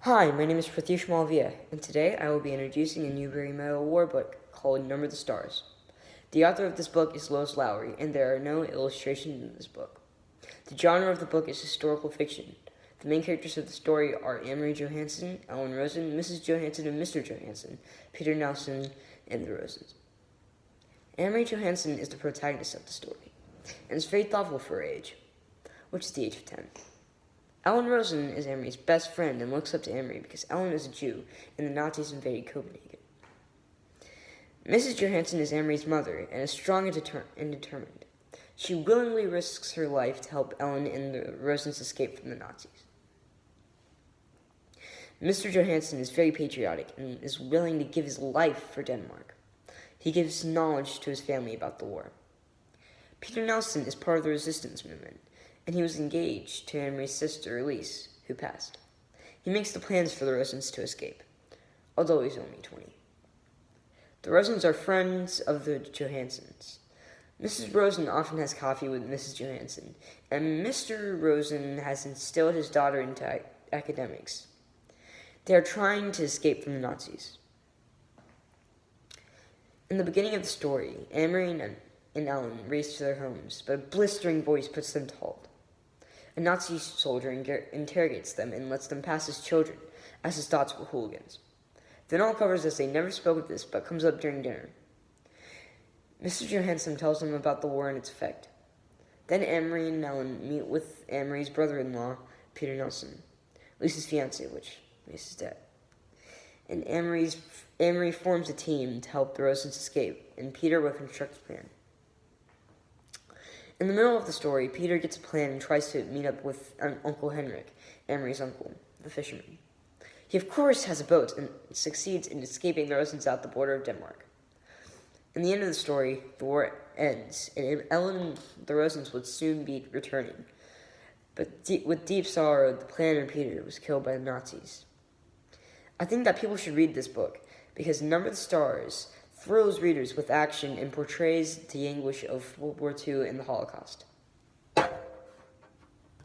Hi, my name is Pratyush Malaviya, and today I will be introducing a Newbery Medal Award book called Number the Stars. The author of this book is Lois Lowry, and there are no illustrations in this book. The genre of the book is historical fiction. The main characters of the story are Amory Johansen, Ellen Rosen, Mrs. Johansen, and Mr. Johansen, Peter Nelson, and the Rosens. Amory Johansen is the protagonist of the story, and is very thoughtful for her age, which is the age of 10. Ellen Rosen is Amory's best friend and looks up to Amory because Ellen is a Jew and the Nazis invaded Copenhagen. Mrs. Johansen is Amory's mother and is strong and determined. She willingly risks her life to help Ellen and the Rosens escape from the Nazis. Mr. Johansen is very patriotic and is willing to give his life for Denmark. He gives knowledge to his family about the war. Peter Nelson is part of the resistance movement, and he was engaged to Amory's sister, Elise, who passed. He makes the plans for the Rosens to escape, although he's only 20. The Rosens are friends of the Johansens. Mrs. Rosen often has coffee with Mrs. Johansen, and Mr. Rosen has instilled his daughter into academics. They are trying to escape from the Nazis. In the beginning of the story, Amory and Ellen race to their homes, but a blistering voice puts them to halt. A Nazi soldier interrogates them and lets them pass as children, as his thoughts were hooligans. Then all covers as they never spoke of this, but comes up during dinner. Mr. Johansen tells them about the war and its effect. Then Amory and Ellen meet with Amory's brother-in-law, Peter Nelson, Lisa's fiancé, which Lisa's dead. And Amory forms a team to help the Rosens escape, and Peter will construct a plan. In the middle of the story, Peter gets a plan and tries to meet up with Uncle Henrik, Amory's uncle, the fisherman. He of course has a boat and succeeds in escaping the Rosens out the border of Denmark. In the end of the story, the war ends, and Ellen and the Rosens would soon be returning. But with deep sorrow, the planner Peter was killed by the Nazis. I think that people should read this book, because Number the Stars thrills readers with action and portrays the anguish of World War II and the Holocaust.